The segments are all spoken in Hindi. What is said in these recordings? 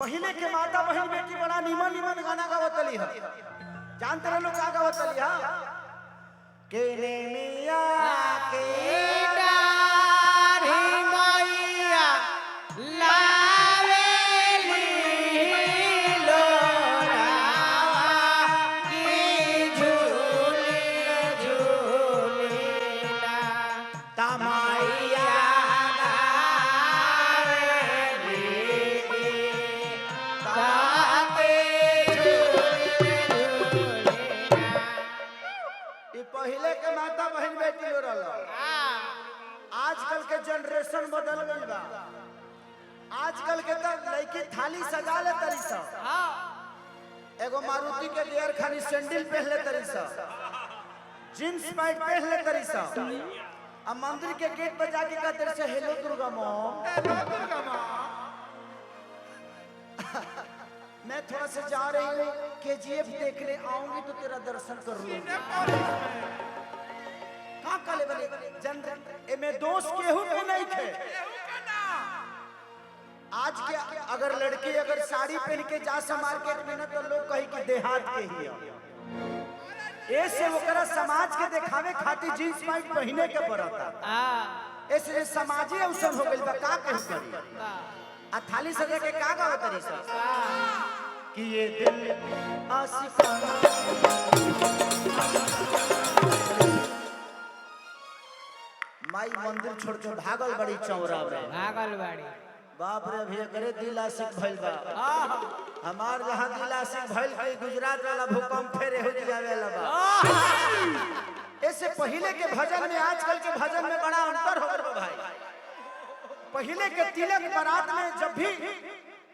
पहले के माता बहन बेटी बड़ा निमन निमन गाना गावतली है। जानते रहे लोग का गावतली है के ने मिया के डारी मैया लावेली लोरावा की झूली झूलीला तमाइया पहले के माता बहन बेटी हो रहा। आजकल के जनरेशन बदल गई बा। आजकल के तो लड़की थाली सजा ले तरी सा, एगो मारुति के गियर खानी सैंडल पहन ले तरी सा, जींस पैंट पहन ले तरी सा, अब मंदिर के गेट पर जाके कहते से हेलो दुर्गा माँ। मैं थोड़ा से जा रही हूँ केजीएफ देखने आऊंगी तो तेरा दर्शन कर लूंगी। कहाँ काले बने जन में दोस्त केहू के नहीं थे। आज के अगर लड़की अगर साड़ी पहन के जा मार्केट में ना तो लोग कही कि देहात के ही है। ऐसे ओकरा समाज के दिखावे खातिर जींस पैंट पहने के पड़ता। ऐसे समाजी अवसर हो गइल बा का कहू करी। आ थाली सजा के का गावत तरी सा कि ये दिल आशिकाना माई मंदिर छोड़ के भागल बड़ी चौरा में भागल बाड़ी। बाप रे भैया करे दिल आशिक भइल बा। हमार जहां दिल आशिक भइल के गुजरात वाला भूकंप फेरे हो जावेला बा। ऐसे पहले के भजन में आजकल के भजन में बड़ा अंतर हो गया भाई। पहले के तिलक बारात में जब भी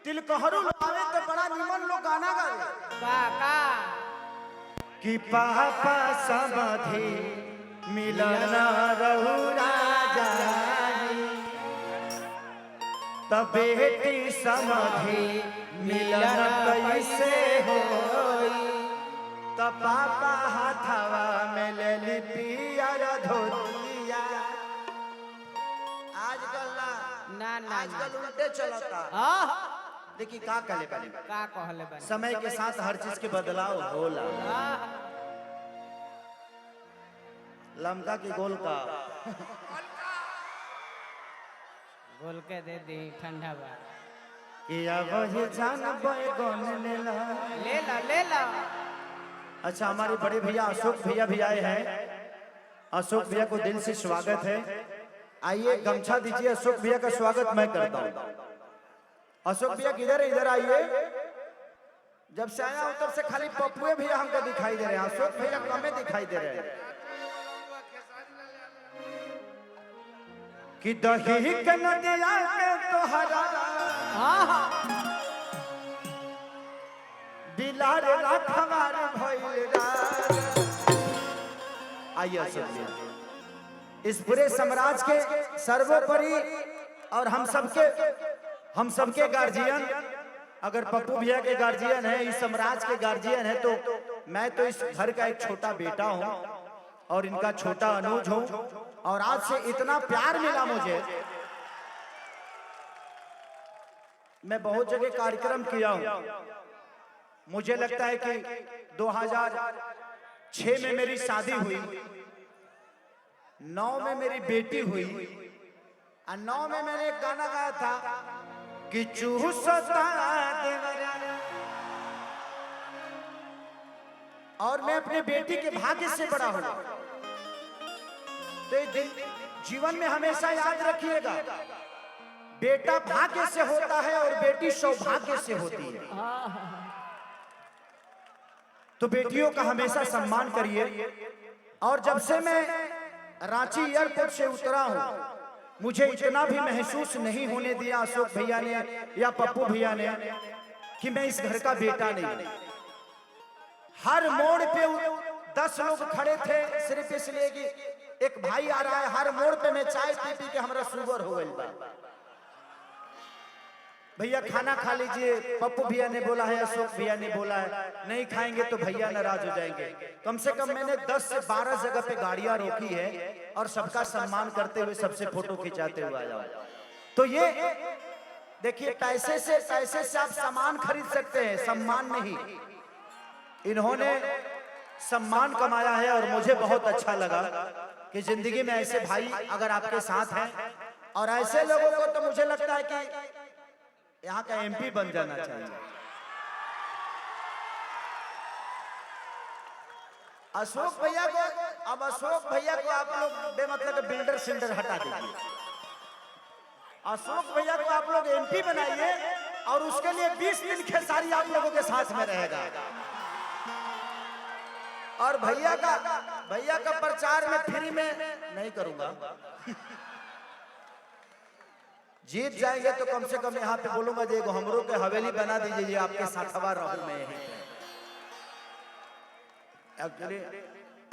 तिलकहरू आवे तो बड़ा निमन लोग गाना गावे का कि पापा समाधि मिलन रहु राजा तब बेटी समाधि मिलन कैसे होई तब पापा हाथवा में ले ली पियर धोतिया। आजकल ना ना आजकल उल्टे चलता। देखिए का कहले बानी का कहले बानी समय के साथ हर चीज के बदलाव होला। लमका की गोल का बोल के दे दी ठंडा बा कि अब ये जान बैगन लेला ले ला। अच्छा हमारे बड़े भैया अशोक भैया भी आए हैं। अशोक भैया को दिल से स्वागत है। आइए गमछा दीजिए। अशोक भैया का स्वागत मैं करता हूँ। अशोक भैया किधर है? इधर आइए। जब से आया उधर से खाली पप्पुए भैया हमको दिखाई दे रहे हैं। अशोक भैया कमे दिखाई दे रहे हैं। कि दही के नदिया के तोहरा बिलार राठवार भइल राज। आइए अशोक भैया इस पूरे साम्राज्य के सर्वोपरि और हम सबके गार्जियन, अगर पप्पू भैया के गार्जियन है, इस साम्राज्य के गार्जियन है, तो मैं तो इस घर का एक छोटा बेटा हूं और इनका छोटा अनुज हूं। और आज से इतना प्यार मिला मुझे। मैं बहुत जगह कार्यक्रम किया हूं। मुझे लगता है कि 2006 में मेरी शादी हुई, 9 में मेरी बेटी हुई और 9 में मैंने एक गाना गाया था कि चूसता देवरा। और मैं अपने बेटी के भाग्य से बड़ा हूं। तो दिन जीवन में हमेशा याद रखिएगा, बेटा भाग्य से होता है और बेटी सौभाग्य से होती है। तो बेटियों का हमेशा सम्मान करिए। और जब से मैं रांची एयरपोर्ट से उतरा हूं, मुझे इतना भी महसूस नहीं होने दिया अशोक भैया ने या पप्पू भैया ने कि मैं इस घर का बेटा नहीं। हर मोड़ पे 10 लोग खड़े थे सिर्फ इसलिए कि एक भाई आ रहा है। हर मोड़ पे मैं चाय पी के हमारा शुगर हो गई बा। भैया खाना खा लीजिए, पप्पू भैया ने बोला है, अशोक भैया ने बोला है, नहीं खाएंगे तो भैया नाराज हो जाएंगे। कम से कम मैंने 10 से 12 जगह पे गाड़ियां रोकी है और सबका सम्मान करते हुए सबसे फोटो खिंचाते हुए आया। तो ये देखिए पैसे से आप सामान खरीद सकते हैं, सम्मान नहीं। इन्होंने सम्मान कमाया है और मुझे बहुत अच्छा लगा कि जिंदगी में ऐसे भाई अगर आपके साथ हैं, और ऐसे लोगों को तो मुझे लगता है कि यहाँ का एमपी बन जाना चाहिए। अशोक भैया को, अब अशोक भैया को आप लोग बेमतलब बिल्डर सिल्डर हटा दीजिए। अशोक भैया को आप लोग एमपी बनाइए और उसके लिए 20 दिन खेसारी आप लोगों के साथ में रहेगा। और भैया का प्रचार में फ्री में नहीं करूंगा। जीत जाएंगे तो कम से कम यहाँ पे बोलूंगा जी हमरों के हवेली बना दीजिए, ये आपके साथवा रहूं मैं यहीं पे। एक्चुअली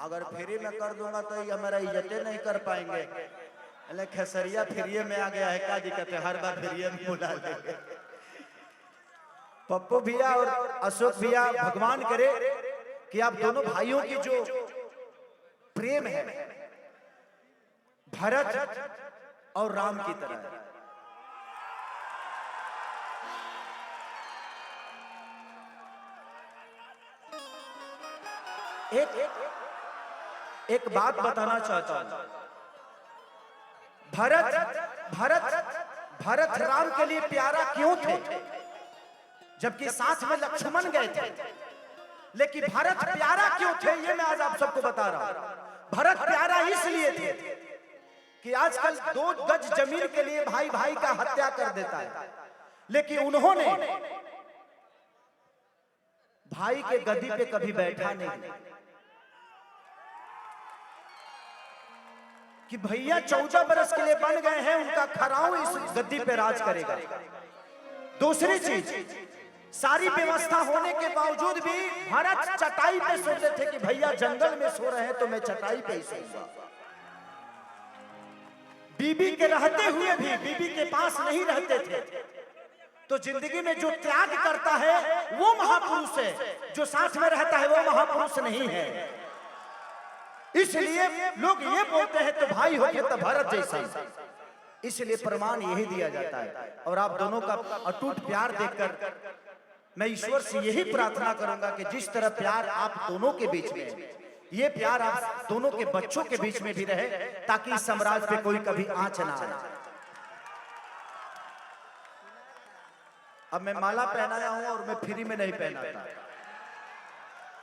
अगर फ्री में कर दूंगा तो ये हमारा इज्जतें नहीं कर पाएंगे। खेसरिया फ्री में आ गया है, क्या दिक्कत है, हर बार फ्री में बुला लेंगे। पप्पू भैया और अशोक भैया, भगवान करे कि आप दोनों भाइयों की जो प्रेम है भरत और राम की तरह है। एक बात बताना चाहता हूं। भरत राम के लिए प्यारा क्यों थे, जबकि साथ में लक्ष्मण गए थे, लेकिन भरत प्यारा क्यों थे ये मैं आज आप सबको बता रहा हूं। भरत प्यारा इसलिए थे कि आजकल 2 गज जमीन के लिए भाई भाई का हत्या कर देता है, लेकिन उन्होंने भाई के गद्दी पे कभी बैठा नहीं कि भैया 14 बरस के लिए बन गए हैं, उनका खराऊ इस गद्दी पे राज करेगा। दूसरी चीज, सारी व्यवस्था होने के बावजूद भी भरत चटाई पे सोते थे कि भैया जंगल में सो रहे हैं तो मैं चटाई पे ही सोऊंगा। बीबी के रहते हुए भी बीबी के पास नहीं रहते थे। तो जिंदगी में जो त्याग करता है वो महापुरुष है, जो साथ में रहता है वो महापुरुष नहीं है। इसलिए लोग ये बोलते हैं तो भाई हो तो भरत जैसा, इसलिए प्रमाण यही दिया जाता है। और आप दोनों का अटूट प्यार देखकर मैं ईश्वर से यही प्रार्थना करूंगा कि जिस तरह प्यार आप दोनों के बीच में है, ये प्यार आप दोनों के बच्चों के बीच में भी रहे, ताकि इस साम्राज्य पे कोई कभी आंच ना आए। अब मैं माला पहनाया हूं और मैं फ्री में नहीं पहनाता,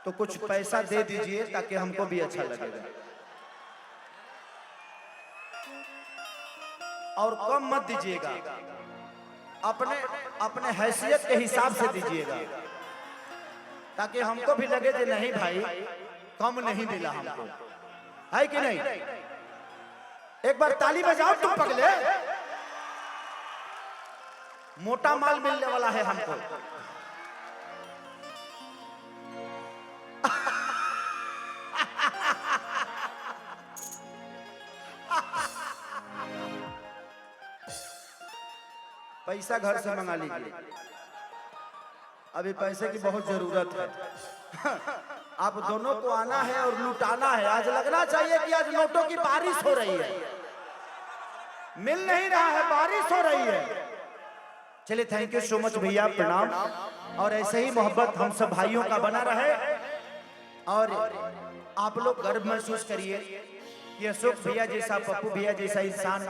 तो कुछ पैसा दे दीजिए ताकि हमको भी अच्छा लगेगा। और कम मत दीजिएगा, अपने हैसियत के हिसाब से दीजिएगा, ताकि हमको भी लगे कि नहीं भाई कम नहीं मिला हमको, है कि नहीं। एक बार ताली बजाओ तुम पगले, मोटा माल मिलने वाला है हमको। पैसा घर से मंगा लीजिए, अभी पैसे की बहुत जरूरत है। आप दोनों को आना है और लुटाना है। आज लगना चाहिए कि आज नोटों की बारिश हो रही है, मिल नहीं रहा है, बारिश हो रही है। चलिए थैंक यू सो मच भैया, प्रणाम। और ऐसे ही मोहब्बत हम सब भाइयों का बना रहे, और आप लोग गर्व महसूस करिए कि अशोक भैया जैसा, पप्पू भैया जैसा इंसान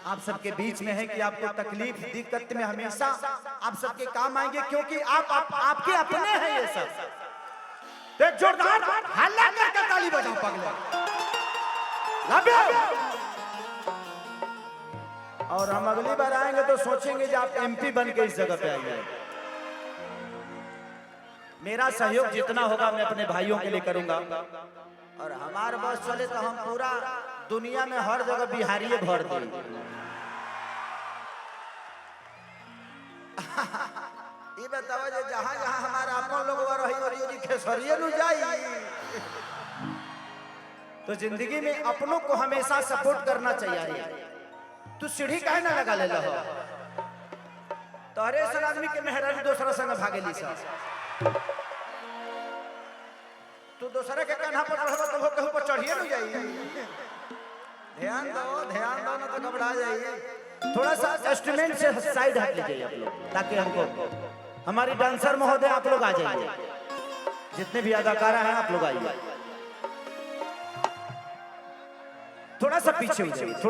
आप सबके बीच में है, कि आपको तकलीफ दिक्कत में हमेशा आप सबके काम आएंगे, क्योंकि आपके अपने हैं ये सब। एक जोरदार हल्ला करके ताली बजाओ पगले। और हम अगली बार आएंगे तो सोचेंगे कि आप एमपी बन के इस जगह पे आइए। मेरा सहयोग जितना होगा मैं अपने भाइयों के लिए करूंगा, और हमारे बस चले तो हम पूरा दुनिया में हर जगह बिहारी भर देंगे। ये बताओ जो जहाँ जहाँ हमारा अपन लोग रही खेसरिये नु जाई, तो जिंदगी में अपनों को हमेशा सपोर्ट करना चाहिए। तू सीढ़ी काहे ना लगा ले हो, तो हरे सन आदमी के मेहरानी दूसरा संग भागेली सा। तू दूसरे के कान्हा पर रहबा तो वो कहू पर चढ़िए न जाई। ध्यान दो ना तो घबरा जाइए। थोड़ा सा इंस्ट्रूमेंट से साइड हट लीजिए आप लोग, ताकि हमको हमारी डांसर महोदय आप लोग आ जाइए, जितने भी अदाकारा हैं आप लोग आइए, थोड़ा सा पीछे हो जाइए, थोड़ा